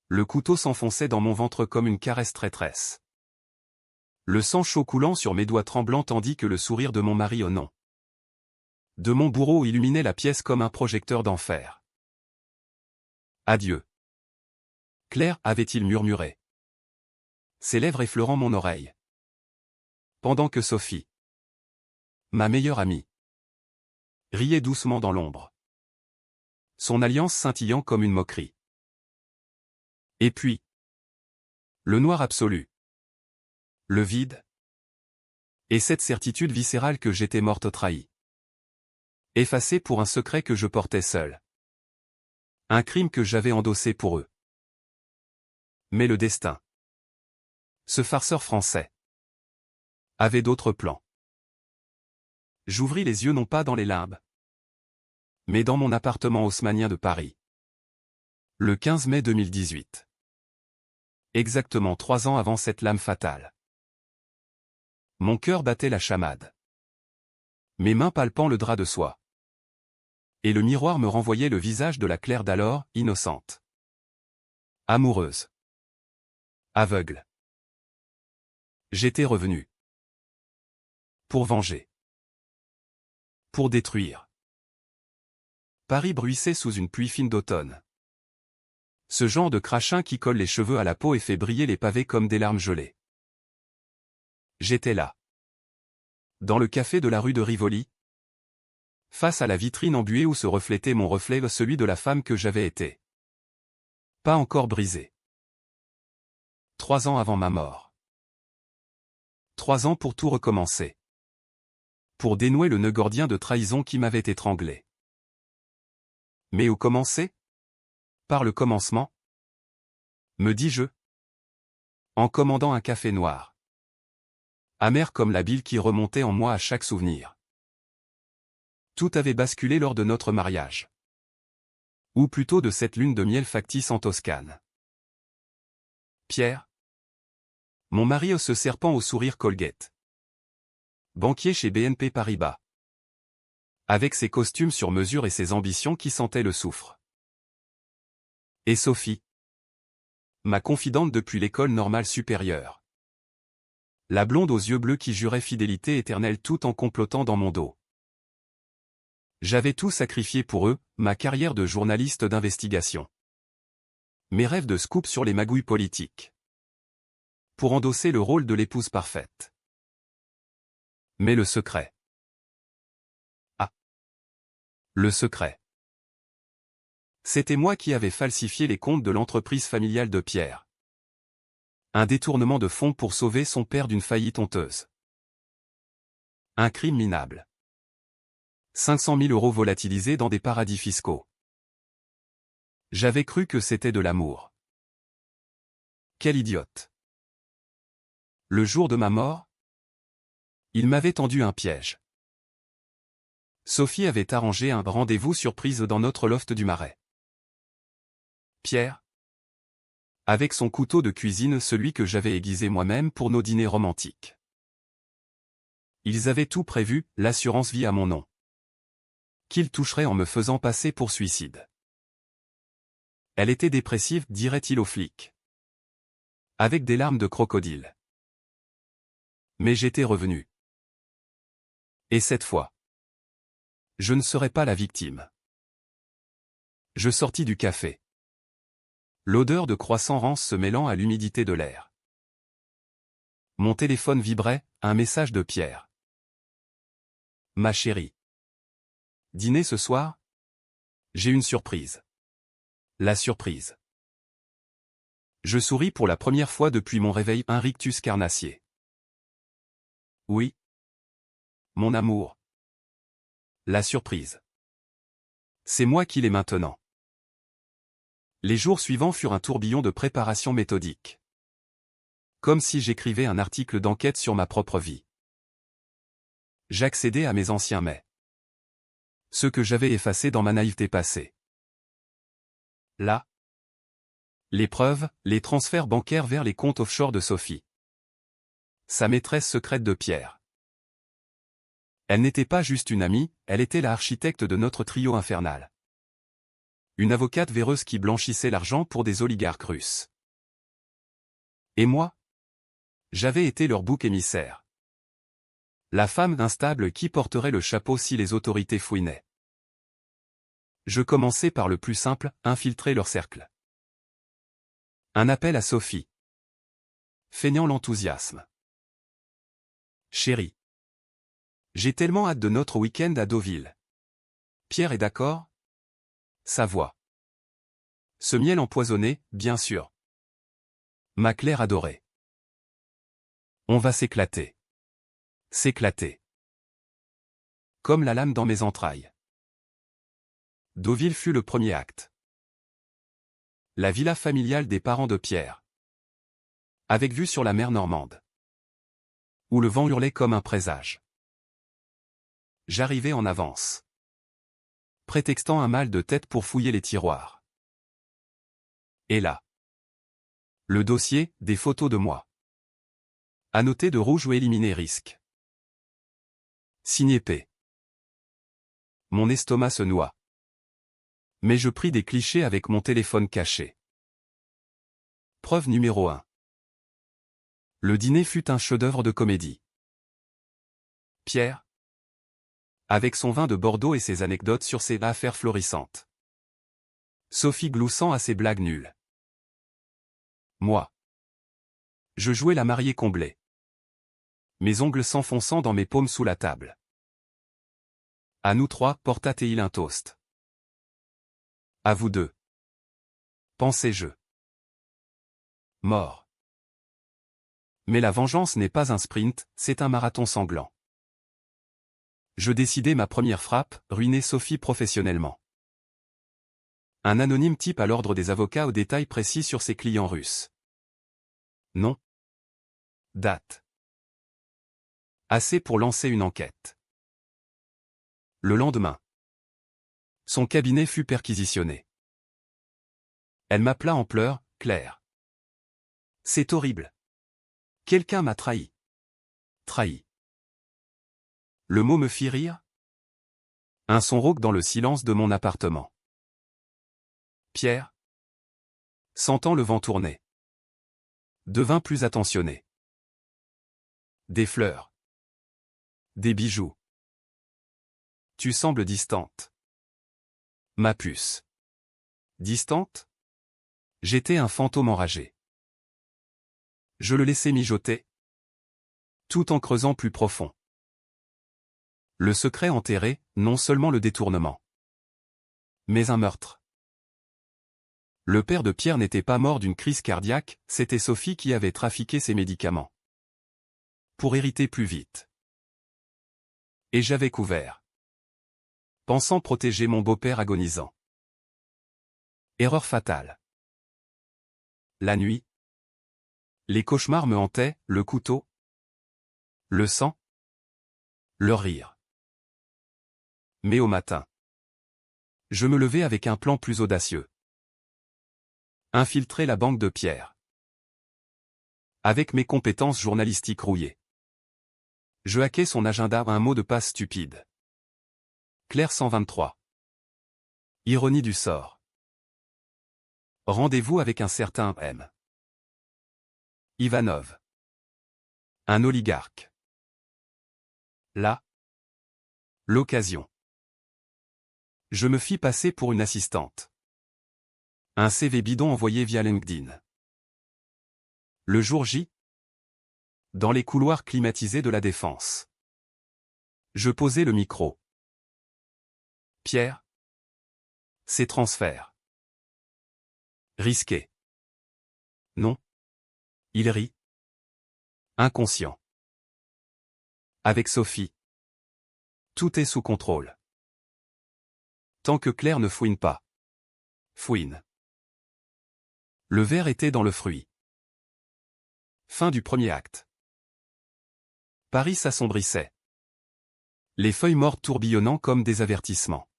Le couteau s'enfonçait dans mon ventre comme une caresse traîtresse. Le sang chaud coulant sur mes doigts tremblants tandis que le sourire de mon mari au non de mon bourreau illuminait la pièce comme un projecteur d'enfer. Adieu. Claire, avait-il murmuré, ses lèvres effleurant mon oreille. Pendant que Sophie, ma meilleure amie, riait doucement dans l'ombre. Son alliance scintillant comme une moquerie. Et puis, le noir absolu. Le vide. Et cette certitude viscérale que j'étais morte trahie. Effacée pour un secret que je portais seul. Un crime que j'avais endossé pour eux. Mais le destin, ce farceur français, avait d'autres plans. J'ouvris les yeux non pas dans les limbes, mais dans mon appartement haussmannien de Paris. Le 15 mai 2018. Exactement 3 ans avant cette lame fatale. Mon cœur battait la chamade. Mes mains palpant le drap de soie. Et le miroir me renvoyait le visage de la Claire d'alors, innocente. Amoureuse. Aveugle. J'étais revenu. Pour venger. Pour détruire. Paris bruissait sous une pluie fine d'automne. Ce genre de crachin qui colle les cheveux à la peau et fait briller les pavés comme des larmes gelées. J'étais là. Dans le café de la rue de Rivoli. Face à la vitrine embuée où se reflétait mon reflet, celui de la femme que j'avais été. Pas encore brisé. 3 ans avant ma mort. 3 ans pour tout recommencer. Pour dénouer le nœud gordien de trahison qui m'avait étranglé. Mais où commencer? Par le commencement? Me dis-je. En commandant un café noir. Amer comme la bile qui remontait en moi à chaque souvenir. Tout avait basculé lors de notre mariage. Ou plutôt de cette lune de miel factice en Toscane. Pierre. Mon mari ce serpent au sourire Colgate. Banquier chez BNP Paribas. Avec ses costumes sur mesure et ses ambitions qui sentaient le soufre. Et Sophie. Ma confidente depuis l'école normale supérieure. La blonde aux yeux bleus qui jurait fidélité éternelle tout en complotant dans mon dos. J'avais tout sacrifié pour eux, ma carrière de journaliste d'investigation. Mes rêves de scoop sur les magouilles politiques. Pour endosser le rôle de l'épouse parfaite. Mais le secret. Ah. Le secret. C'était moi qui avais falsifié les comptes de l'entreprise familiale de Pierre. Un détournement de fonds pour sauver son père d'une faillite honteuse. Un crime minable. 500 000 € volatilisés dans des paradis fiscaux. J'avais cru que c'était de l'amour. Quel idiote. Le jour de ma mort, il m'avait tendu un piège. Sophie avait arrangé un rendez-vous surprise dans notre loft du Marais. Pierre, avec son couteau de cuisine, celui que j'avais aiguisé moi-même pour nos dîners romantiques. Ils avaient tout prévu, l'assurance vie à mon nom. Qu'il toucherait en me faisant passer pour suicide. Elle était dépressive, dirait-il aux flics. Avec des larmes de crocodile. Mais j'étais revenu. Et cette fois, je ne serais pas la victime. Je sortis du café. L'odeur de croissant rance se mêlant à l'humidité de l'air. Mon téléphone vibrait, un message de Pierre. Ma chérie. Dîner ce soir? J'ai une surprise. La surprise. Je souris pour la première fois depuis mon réveil, un rictus carnassier. Oui. Mon amour. La surprise. C'est moi qui l'ai maintenant. Les jours suivants furent un tourbillon de préparation méthodique. Comme si j'écrivais un article d'enquête sur ma propre vie. J'accédais à mes anciens mais. Ceux que j'avais effacés dans ma naïveté passée. Là. Les preuves, les transferts bancaires vers les comptes offshore de Sophie. Sa maîtresse secrète de Pierre. Elle n'était pas juste une amie, elle était l'architecte de notre trio infernal. Une avocate véreuse qui blanchissait l'argent pour des oligarques russes. Et moi? J'avais été leur bouc émissaire. La femme instable qui porterait le chapeau si les autorités fouinaient. Je commençais par le plus simple, infiltrer leur cercle. Un appel à Sophie. Feignant l'enthousiasme. Chérie. J'ai tellement hâte de notre week-end à Deauville. Pierre est d'accord? Sa voix. Ce miel empoisonné, bien sûr. Ma Claire adorée. On va s'éclater. S'éclater. Comme la lame dans mes entrailles. Deauville fut le premier acte. La villa familiale des parents de Pierre. Avec vue sur la mer Normande. Où le vent hurlait comme un présage. J'arrivais en avance. Prétextant un mal de tête pour fouiller les tiroirs. Et là. Le dossier, des photos de moi. Annoté de rouge ou éliminé risque. Signé P. Mon estomac se noie. Mais je pris des clichés avec mon téléphone caché. Preuve numéro 1. Le dîner fut un chef-d'œuvre de comédie. Pierre. Avec son vin de Bordeaux et ses anecdotes sur ses affaires florissantes. Sophie gloussant à ses blagues nulles. Moi. Je jouais la mariée comblée. Mes ongles s'enfonçant dans mes paumes sous la table. À nous trois, porta-t-il un toast. À vous deux. Pensais-je. Mort. Mais la vengeance n'est pas un sprint, c'est un marathon sanglant. Je décidai ma première frappe, ruiner Sophie professionnellement. Un anonyme type à l'ordre des avocats aux détails précis sur ses clients russes. Nom. Date. Assez pour lancer une enquête. Le lendemain. Son cabinet fut perquisitionné. Elle m'appela en pleurs, Claire. C'est horrible. Quelqu'un m'a trahi. Trahi. Le mot me fit rire. Un son rauque dans le silence de mon appartement. Pierre, sentant le vent tourner, devint plus attentionné. Des fleurs. Des bijoux. Tu sembles distante. Ma puce. Distante? J'étais un fantôme enragé. Je le laissais mijoter, tout en creusant plus profond. Le secret enterré, non seulement le détournement, mais un meurtre. Le père de Pierre n'était pas mort d'une crise cardiaque, c'était Sophie qui avait trafiqué ses médicaments. Pour hériter plus vite. Et j'avais couvert. Pensant protéger mon beau-père agonisant. Erreur fatale. La nuit. Les cauchemars me hantaient, le couteau. Le sang. Le rire. Mais au matin. Je me levai avec un plan plus audacieux. Infiltrer la banque de Pierre. Avec mes compétences journalistiques rouillées. Je hackais son agenda à un mot de passe stupide. Claire 123. Ironie du sort. Rendez-vous avec un certain M. Ivanov. Un oligarque. Là. L'occasion. Je me fis passer pour une assistante. Un CV bidon envoyé via LinkedIn. Le jour J. Dans les couloirs climatisés de la Défense. Je posai le micro. Pierre. Ces transferts. Risqué. Non. Il rit. Inconscient. Avec Sophie. Tout est sous contrôle. Tant que Claire ne fouine pas. Fouine. Le verre était dans le fruit. Fin du premier acte. Paris s'assombrissait. Les feuilles mortes tourbillonnant comme des avertissements.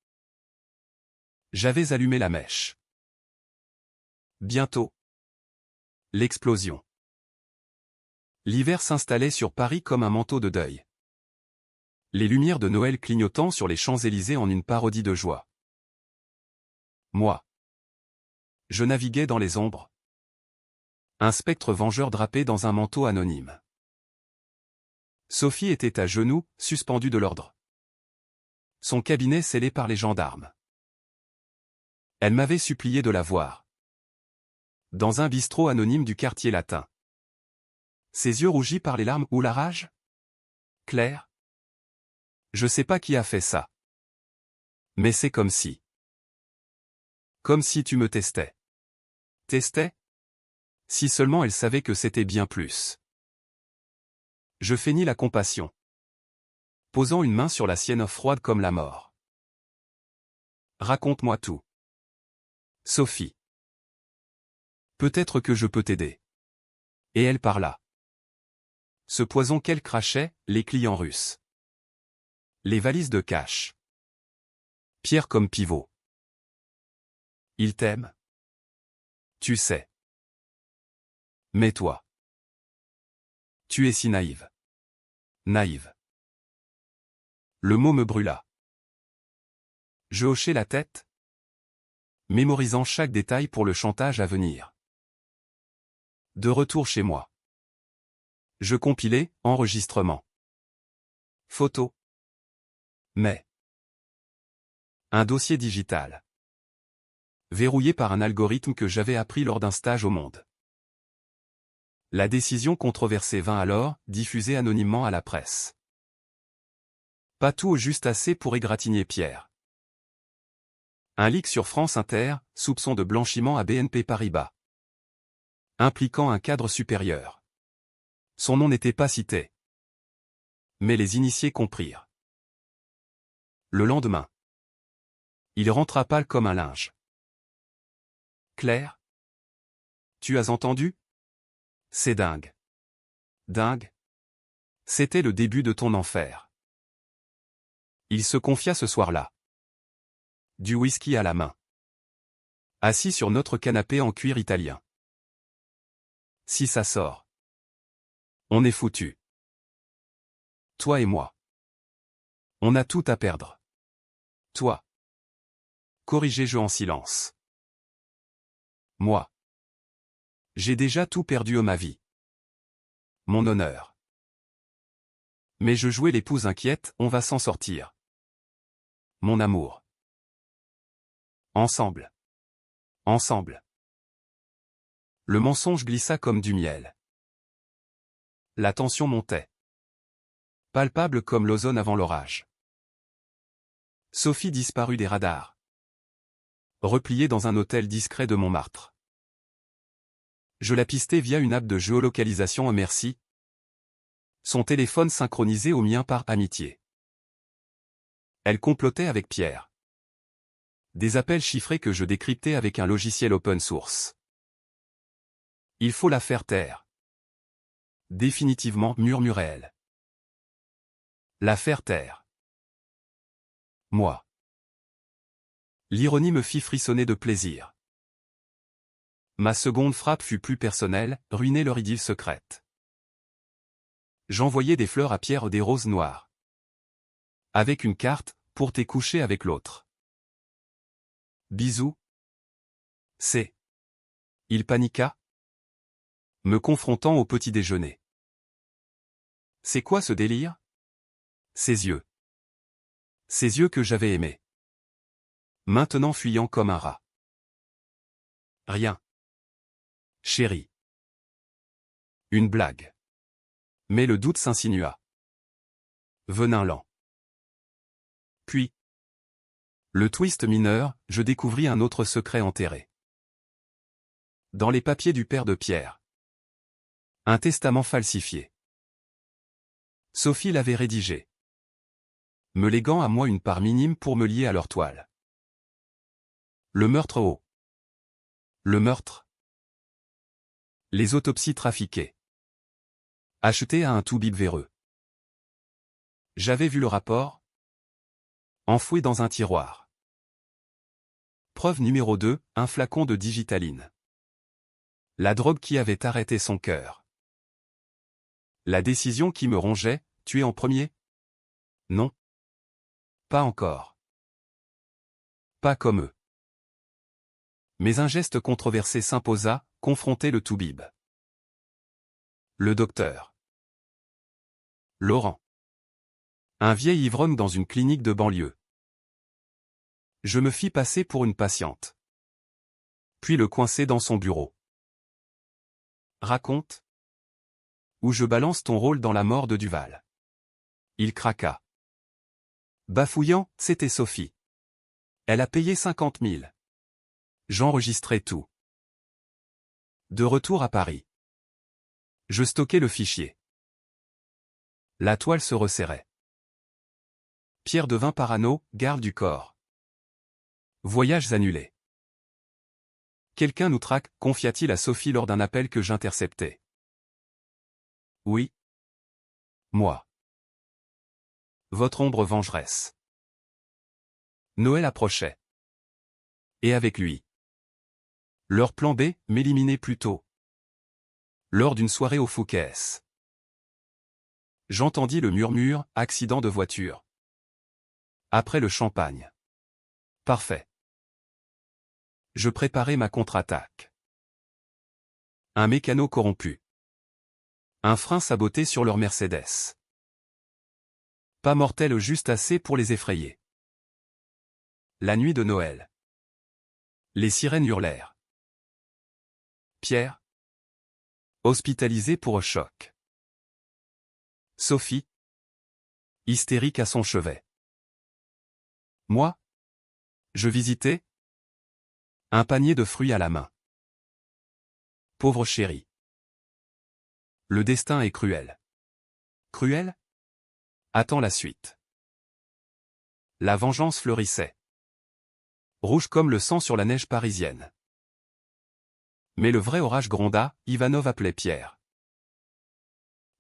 J'avais allumé la mèche. Bientôt. L'explosion. L'hiver s'installait sur Paris comme un manteau de deuil. Les lumières de Noël clignotant sur les Champs-Élysées en une parodie de joie. Moi. Je naviguais dans les ombres. Un spectre vengeur drapé dans un manteau anonyme. Sophie était à genoux, suspendue de l'ordre. Son cabinet scellé par les gendarmes. Elle m'avait supplié de la voir. Dans un bistrot anonyme du quartier latin. Ses yeux rougis par les larmes ou la rage? Claire? Je sais pas qui a fait ça. Mais c'est comme si. Comme si tu me testais. Testais? Si seulement elle savait que c'était bien plus. Je feignis la compassion. Posant une main sur la sienne froide comme la mort. Raconte-moi tout. Sophie. Peut-être que je peux t'aider. Et elle parla. Ce poison qu'elle crachait, les clients russes. Les valises de cash. Pierre comme pivot. Il t'aime. Tu sais. Mais toi. Tu es si naïve. Naïve. Le mot me brûla. Je hochai la tête, mémorisant chaque détail pour le chantage à venir. De retour chez moi. Je compilai, enregistrement. Photo. Mais. Un dossier digital. Verrouillé par un algorithme que j'avais appris lors d'un stage au Monde. La décision controversée vint alors, diffusée anonymement à la presse. Pas tout au juste assez pour égratigner Pierre. Un leak sur France Inter, soupçon de blanchiment à BNP Paribas. Impliquant un cadre supérieur. Son nom n'était pas cité. Mais les initiés comprirent. Le lendemain. Il rentra pâle comme un linge. Claire? Tu as entendu? C'est dingue. Dingue? C'était le début de ton enfer. Il se confia ce soir-là. Du whisky à la main. Assis sur notre canapé en cuir italien. Si ça sort. On est foutu. Toi et moi. On a tout à perdre. Toi. Corrigez-je en silence. Moi. J'ai déjà tout perdu ma vie. Mon honneur. Mais je jouais l'épouse inquiète, on va s'en sortir. Mon amour. Ensemble. Ensemble. Le mensonge glissa comme du miel. La tension montait. Palpable comme l'ozone avant l'orage. Sophie disparut des radars. Repliée dans un hôtel discret de Montmartre. Je la pistai via une app de géolocalisation merci. Son téléphone synchronisé au mien par amitié. Elle complotait avec Pierre. Des appels chiffrés que je décryptais avec un logiciel open source. Il faut la faire taire. Définitivement, murmurait-elle. La faire taire. Moi. L'ironie me fit frissonner de plaisir. Ma seconde frappe fut plus personnelle, ruiner leur idylle secrète. J'envoyais des fleurs à Pierre des roses noires. Avec une carte, pour t'es couché avec l'autre. Bisous. C'est. Il paniqua. Me confrontant au petit déjeuner. C'est quoi ce délire? Ses yeux. Ses yeux que j'avais aimés. Maintenant fuyant comme un rat. Rien. Chérie. Une blague. Mais le doute s'insinua. Venin lent. Puis. Le twist mineur, je découvris un autre secret enterré. Dans les papiers du père de Pierre. Un testament falsifié. Sophie l'avait rédigé. Me léguant à moi une part minime pour me lier à leur toile. Le meurtre au. Le meurtre. Les autopsies trafiquées. Achetées à un toubib véreux. J'avais vu le rapport. Enfoui dans un tiroir. Preuve numéro 2, un flacon de digitaline. La drogue qui avait arrêté son cœur. La décision qui me rongeait, tuer en premier? Non. Pas encore. Pas comme eux. Mais un geste controversé s'imposa, confronter le toubib. Le docteur. Laurent. Un vieil ivrogne dans une clinique de banlieue. Je me fis passer pour une patiente. Puis le coincer dans son bureau. Raconte. Ou je balance ton rôle dans la mort de Duval. Il craqua. Bafouillant, c'était Sophie. Elle a payé 50 000. J'enregistrais tout. De retour à Paris. Je stockais le fichier. La toile se resserrait. Pierre devint parano, garde du corps. Voyages annulés. Quelqu'un nous traque, confia-t-il à Sophie lors d'un appel que j'interceptais. Oui. Moi. Votre ombre vengeresse. Noël approchait. Et avec lui. Leur plan B, m'éliminer plus tôt. Lors d'une soirée au Fouquet's. J'entendis le murmure, accident de voiture. Après le champagne. Parfait. Je préparais ma contre-attaque. Un mécano corrompu. Un frein saboté sur leur Mercedes. Pas mortel, juste assez pour les effrayer. La nuit de Noël. Les sirènes hurlèrent. Pierre. Hospitalisé pour choc. Sophie. Hystérique à son chevet. Moi. Je visitais. Un panier de fruits à la main. Pauvre chérie. Le destin est cruel. Cruel? Attends la suite. La vengeance fleurissait. Rouge comme le sang sur la neige parisienne. Mais le vrai orage gronda, Ivanov appelait Pierre.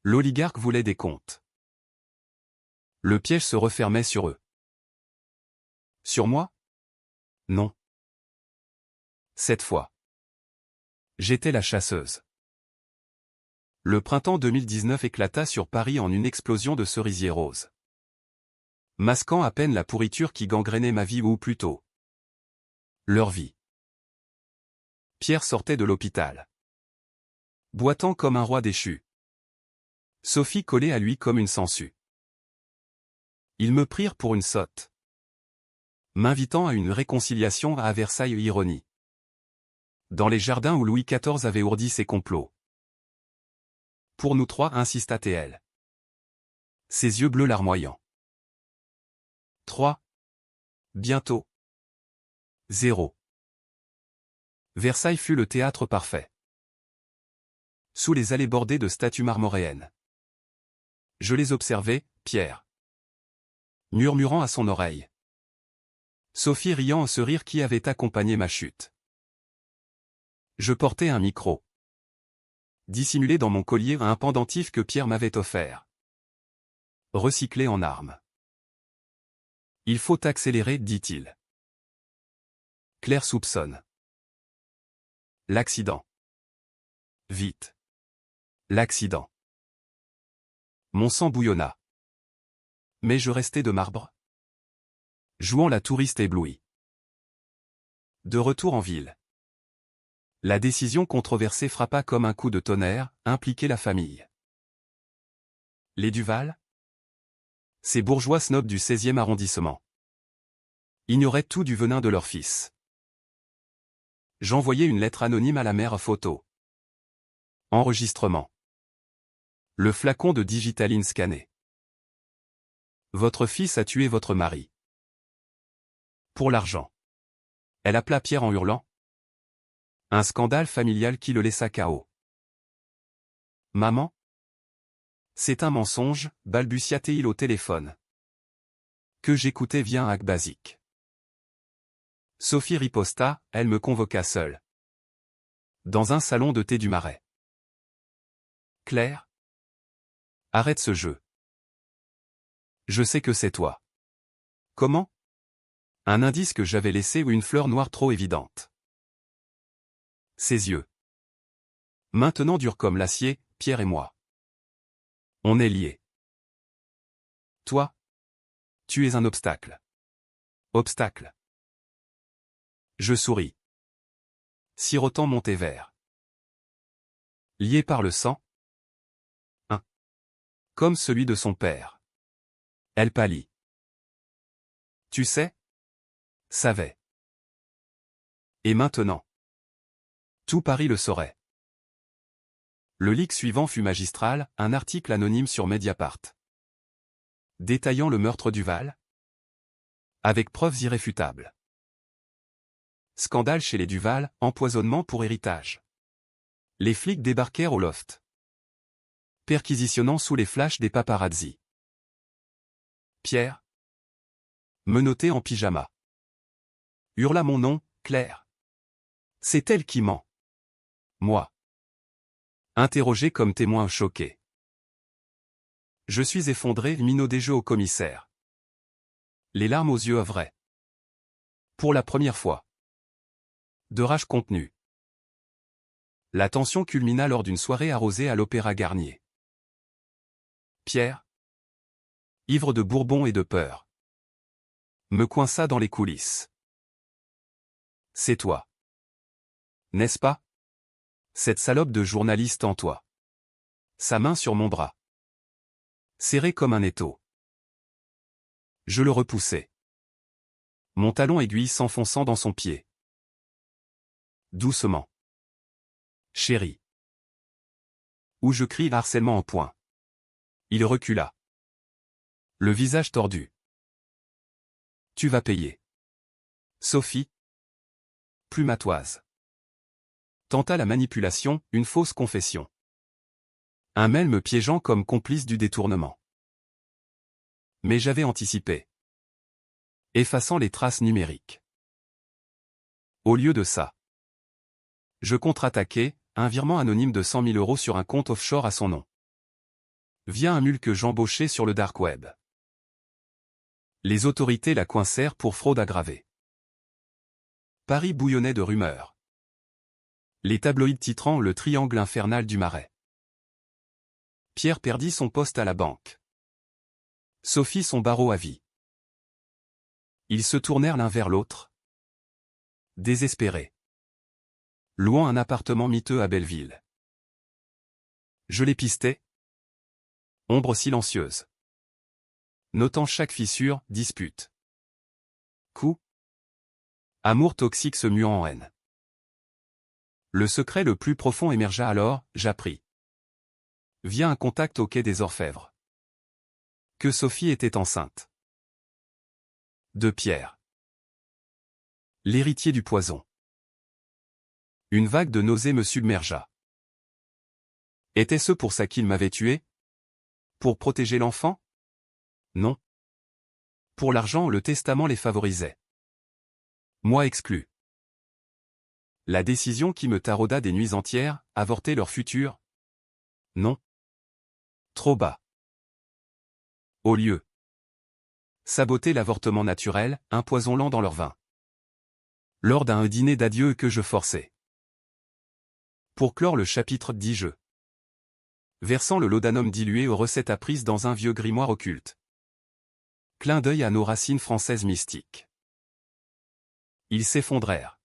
L'oligarque voulait des comptes. Le piège se refermait sur eux. Sur moi? Non. Cette fois. J'étais la chasseuse. Le printemps 2019 éclata sur Paris en une explosion de cerisiers roses. Masquant à peine la pourriture qui gangrénait ma vie ou plutôt leur vie. Pierre sortait de l'hôpital. Boitant comme un roi déchu. Sophie collait à lui comme une sangsue. Ils me prirent pour une sotte. M'invitant à une réconciliation à Versailles, ironie. Dans les jardins où Louis XIV avait ourdi ses complots. Pour nous trois, insista T.L. Ses yeux bleus larmoyants. 3. Bientôt. 0. Versailles fut le théâtre parfait. Sous les allées bordées de statues marmoréennes. Je les observais, Pierre. Murmurant à son oreille. Sophie riant ce rire qui avait accompagné ma chute. Je portais un micro. Dissimulé dans mon collier un pendentif que Pierre m'avait offert. Recyclé en arme. Il faut accélérer, dit-il. Claire soupçonne. L'accident. Vite. L'accident. Mon sang bouillonna. Mais je restais de marbre. Jouant la touriste éblouie. De retour en ville. La décision controversée frappa comme un coup de tonnerre, impliquait la famille. Les Duval? Ces bourgeois snobs du 16e arrondissement. Ignoraient tout du venin de leur fils. J'envoyai une lettre anonyme à la mère photo. Enregistrement. Le flacon de digitaline scanné. Votre fils a tué votre mari. Pour l'argent. Elle appela Pierre en hurlant. Un scandale familial qui le laissa KO. Maman? C'est un mensonge, balbutia-t-il au téléphone. Que j'écoutais via un hack basique. Sophie riposta, elle me convoqua seule. Dans un salon de thé du Marais. Claire? Arrête ce jeu. Je sais que c'est toi. Comment? Un indice que j'avais laissé ou une fleur noire trop évidente. Ses yeux. Maintenant durs comme l'acier, Pierre et moi. On est liés. Toi? Tu es un obstacle. Obstacle. Je souris. sirotant mon thé vert. Lié par le sang? Comme celui de son père. Elle pâlit. Tu sais? Savait. Et maintenant? Tout Paris le saurait. Le leak suivant fut magistral, un article anonyme sur Mediapart. Détaillant le meurtre du Val. Avec preuves irréfutables. Scandale chez les Duval, empoisonnement pour héritage. Les flics débarquèrent au loft. Perquisitionnant sous les flashs des paparazzi. Pierre. Menotté en pyjama. Hurla mon nom, Claire. C'est elle qui ment. Moi. Interrogé comme témoin choqué. Je suis effondré, minot des jeux au commissaire. Les larmes aux yeux œuvraient. Pour la première fois. De rage contenue. La tension culmina lors d'une soirée arrosée à l'Opéra Garnier. Pierre, ivre de Bourbon et de peur, me coinça dans les coulisses. C'est toi. N'est-ce pas? Cette salope de journaliste en toi. Sa main sur mon bras. Serré comme un étau. Je le repoussai. Mon talon aiguille s'enfonçant dans son pied. Doucement. Chérie. Où je crie harcèlement en point. Il recula. Le visage tordu. Tu vas payer. Sophie. Plumatoise. Tenta la manipulation, une fausse confession. Un mail me piégeant comme complice du détournement. Mais j'avais anticipé. Effaçant les traces numériques. Au lieu de ça. Je contre-attaquai, un virement anonyme de 100 000 € sur un compte offshore à son nom. Via un mule que j'embauchais sur le dark web. Les autorités la coincèrent pour fraude aggravée. Paris bouillonnait de rumeurs. Les tabloïds titrant le triangle infernal du Marais. Pierre perdit son poste à la banque. Sophie son barreau à vie. Ils se tournèrent l'un vers l'autre. Désespérés. Louant un appartement miteux à Belleville. Je les pistais. Ombre silencieuse. Notant chaque fissure, dispute. Coup. Amour toxique se muant en haine. Le secret le plus profond émergea alors, j'appris. Via un contact au quai des Orfèvres. Que Sophie était enceinte. De Pierre. L'héritier du poison. Une vague de nausées me submergea. Était-ce pour ça qu'il m'avait tué? Pour protéger l'enfant? Non. Pour l'argent, le testament les favorisait. Moi exclu. La décision qui me tarauda des nuits entières, avorter leur futur? Non. Trop bas. Au lieu. Saboter l'avortement naturel, un poison lent dans leur vin. Lors d'un dîner d'adieu que je forçais. Pour clore le chapitre 10 jeux. Versant le laudanum dilué aux recettes apprises dans un vieux grimoire occulte. Clin d'œil à nos racines françaises mystiques. Ils s'effondrèrent.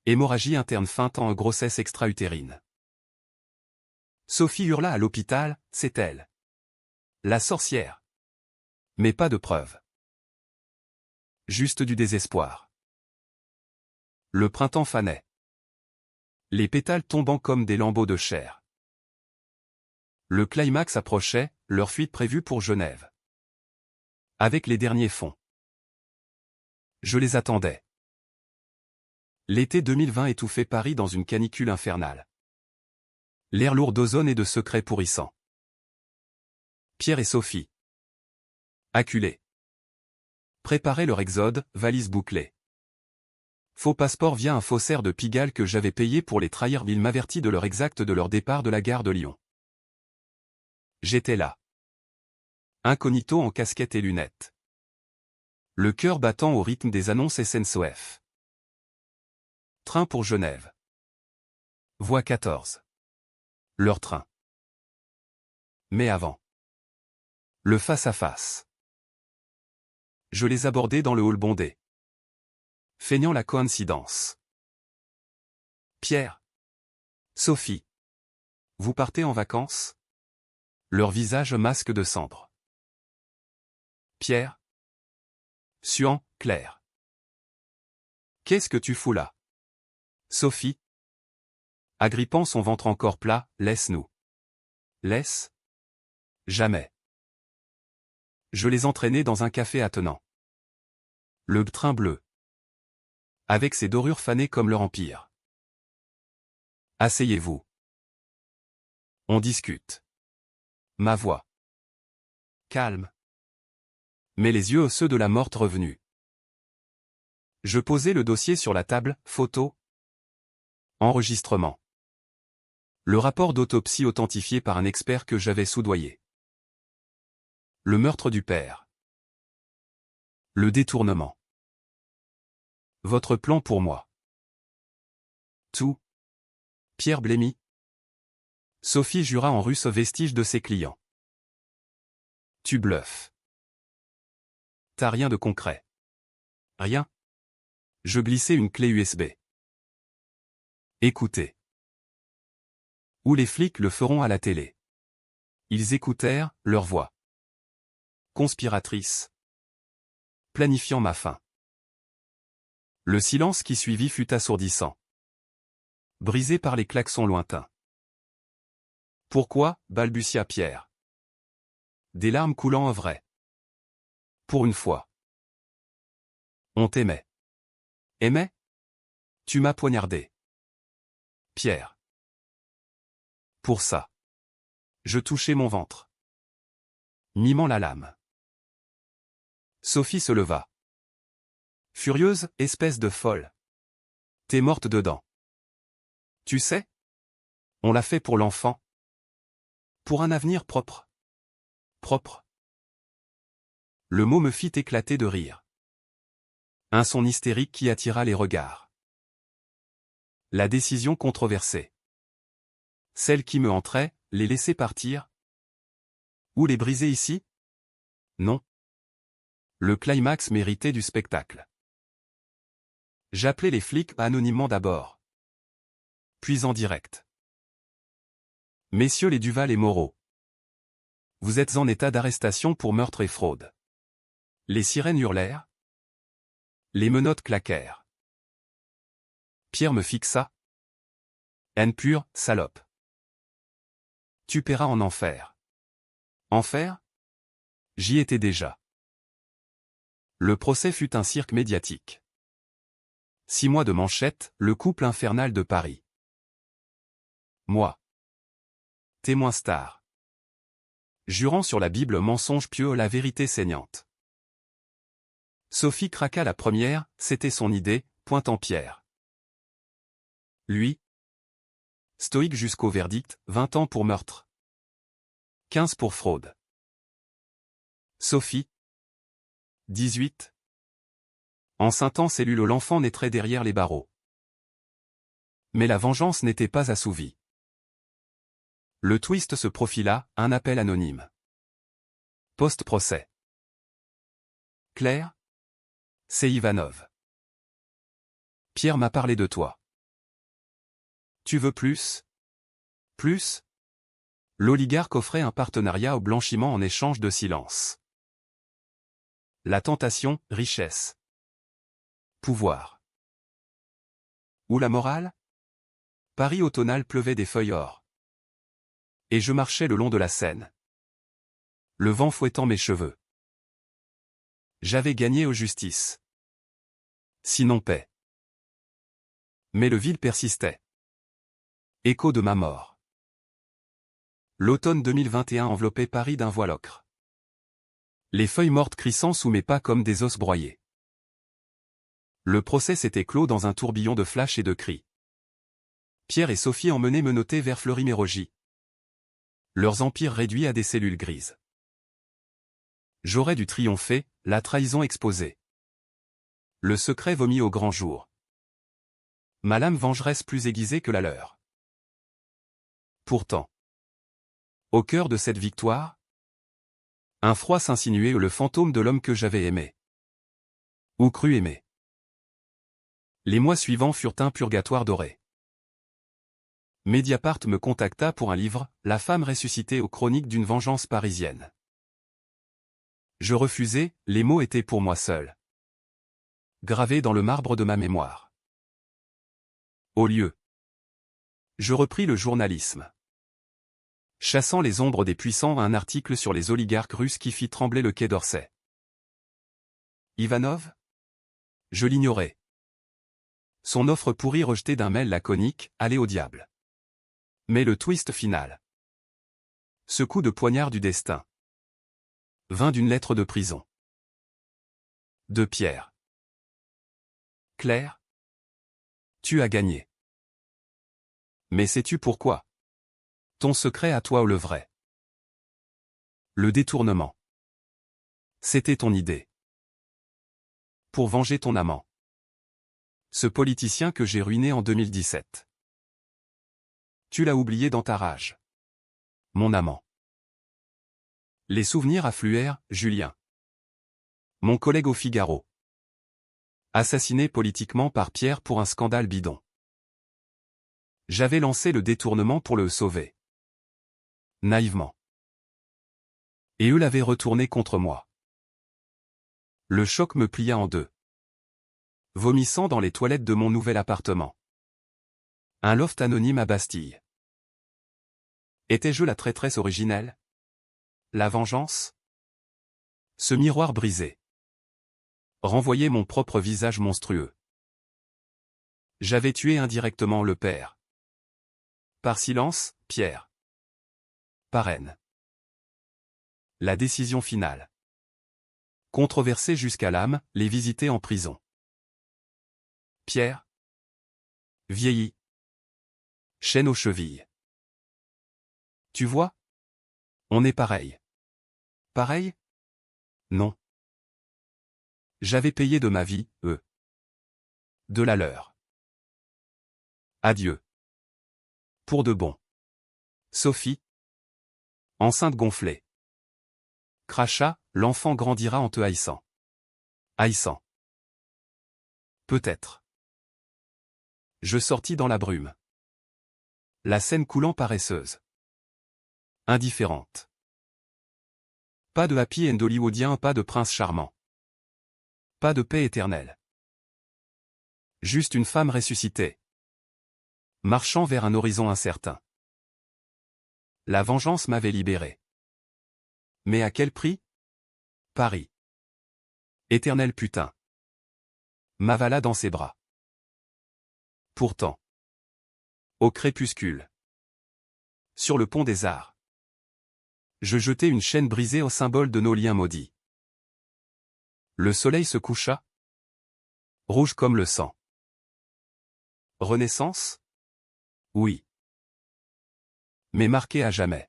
Hémorragie interne feintant grossesse extra-utérine. Sophie hurla à l'hôpital, c'est elle. La sorcière. Mais pas de preuves. Juste du désespoir. Le printemps fanait. Les pétales tombant comme des lambeaux de chair. Le climax approchait, leur fuite prévue pour Genève. Avec les derniers fonds. Je les attendais. L'été 2020 étouffait Paris dans une canicule infernale. L'air lourd d'ozone et de secrets pourrissants. Pierre et Sophie. Acculés. Préparaient leur exode, valise bouclée. Faux passeport via un faussaire de Pigalle que j'avais payé pour les trahir. Il m'avertit de l'heure exacte de leur départ de la gare de Lyon. J'étais là. Incognito en casquette et lunettes. Le cœur battant au rythme des annonces SNCF. Train pour Genève. Voie 14. Leur train. Mais avant. Le face-à-face. Je les abordai dans le hall bondé. Feignant la coïncidence. Pierre. Sophie. Vous partez en vacances? Leur visage masque de cendres. Pierre. Suant, Claire. Qu'est-ce que tu fous là? Sophie. Agrippant son ventre encore plat, laisse-nous. Laisse? Jamais. Je les entraînais dans un café attenant. Le train bleu. Avec ses dorures fanées comme leur empire. Asseyez-vous. On discute. Ma voix. Calme. Mais les yeux ceux de la morte revenue. Je posai le dossier sur la table, photo. Enregistrement. Le rapport d'autopsie authentifié par un expert que j'avais soudoyé. Le meurtre du père. Le détournement. Votre plan pour moi. Tout. Pierre blêmit. Sophie jura en russe vestige de ses clients. Tu bluffes. T'as rien de concret. Rien. Je glissai une clé USB. Écoutez. Ou les flics le feront à la télé. Ils écoutèrent, leur voix. Conspiratrice. Planifiant ma fin. Le silence qui suivit fut assourdissant. Brisé par les klaxons lointains. Pourquoi, balbutia Pierre. Des larmes coulant vrai. Pour une fois. On t'aimait. Aimait? Tu m'as poignardé. Pierre. Pour ça. Je touchai mon ventre. Mimant la lame. Sophie se leva. Furieuse, espèce de folle. T'es morte dedans. Tu sais? On l'a fait pour l'enfant. Pour un avenir propre. Propre. Le mot me fit éclater de rire. Un son hystérique qui attira les regards. La décision controversée. Celle qui me entrait, les laisser partir? Ou les briser ici? Non. Le climax méritait du spectacle. J'appelai les flics anonymement d'abord. Puis en direct. Messieurs les Duval et Moreau. Vous êtes en état d'arrestation pour meurtre et fraude. Les sirènes hurlèrent. Les menottes claquèrent. Pierre me fixa. Haine pure, salope. Tu paieras en enfer. Enfer? J'y étais déjà. Le procès fut un cirque médiatique. 6 mois de manchette, le couple infernal de Paris. Moi. Témoin star. Jurant sur la Bible mensonge pieux la vérité saignante. Sophie craqua la première, c'était son idée, pointant Pierre. Lui. Stoïque jusqu'au verdict, 20 ans pour meurtre. 15 pour fraude. Sophie. 18. Enceinte en cellule l'enfant naîtrait derrière les barreaux. Mais la vengeance n'était pas assouvie. Le twist se profila, un appel anonyme. Post-procès. Claire? C'est Ivanov. Pierre m'a parlé de toi. Tu veux plus? Plus? L'oligarque offrait un partenariat au blanchiment en échange de silence. La tentation, richesse. Pouvoir. Ou la morale? Paris automnal pleuvait des feuilles or. Et je marchais le long de la Seine. Le vent fouettant mes cheveux. J'avais gagné aux justices. Sinon paix. Mais le vide persistait. Écho de ma mort. L'automne 2021 enveloppait Paris d'un voile ocre. Les feuilles mortes crissant sous mes pas comme des os broyés. Le procès s'était clos dans un tourbillon de flashs et de cris. Pierre et Sophie emmenaient menottés vers Fleury-Mérogis. Leurs empires réduits à des cellules grises. J'aurais dû triompher, la trahison exposée. Le secret vomi au grand jour. Ma lame vengeresse plus aiguisée que la leur. Pourtant. Au cœur de cette victoire, un froid s'insinuait le fantôme de l'homme que j'avais aimé. Ou cru aimer. Les mois suivants furent un purgatoire doré. Mediapart me contacta pour un livre, La femme ressuscitée aux chroniques d'une vengeance parisienne. Je refusai, les mots étaient pour moi seul. Gravés dans le marbre de ma mémoire. Au lieu, je repris le journalisme. Chassant les ombres des puissants, un article sur les oligarques russes qui fit trembler le Quai d'Orsay. Ivanov? Je l'ignorais. Son offre pourrie rejetée d'un mail laconique, allait au diable. Mais le twist final. Ce coup de poignard du destin. Vint d'une lettre de prison. De Pierre. Claire? Tu as gagné. Mais sais-tu pourquoi? Ton secret à toi ou le vrai? Le détournement. C'était ton idée. Pour venger ton amant. Ce politicien que j'ai ruiné en 2017. Tu l'as oublié dans ta rage. Mon amant. Les souvenirs affluèrent, Julien. Mon collègue au Figaro. Assassiné politiquement par Pierre pour un scandale bidon. J'avais lancé le détournement pour le sauver. Naïvement. Et eux l'avaient retourné contre moi. Le choc me plia en deux. Vomissant dans les toilettes de mon nouvel appartement. Un loft anonyme à Bastille. Étais-je la traîtresse originelle? La vengeance? Ce miroir brisé. Renvoyait mon propre visage monstrueux. J'avais tué indirectement le père. Par silence, Pierre. Par haine. La décision finale. Controversé jusqu'à l'âme, les visiter en prison. Pierre. Vieilli. Chaîne aux chevilles. Tu vois? On est pareil. Pareil? Non. J'avais payé de ma vie, eux. De la leur. Adieu. Pour de bon. Sophie. Enceinte gonflée. Crachat, l'enfant grandira en te haïssant. Haïssant. Peut-être. Je sortis dans la brume. La scène coulant paresseuse. Indifférente. Pas de happy end hollywoodien, pas de prince charmant. Pas de paix éternelle. Juste une femme ressuscitée. Marchant vers un horizon incertain. La vengeance m'avait libéré. Mais à quel prix? Paris. Éternel putain. M'avala dans ses bras. Pourtant. Au crépuscule. Sur le pont des Arts. Je jetai une chaîne brisée au symbole de nos liens maudits. Le soleil se coucha. Rouge comme le sang. Renaissance? Oui. Mais marqué à jamais.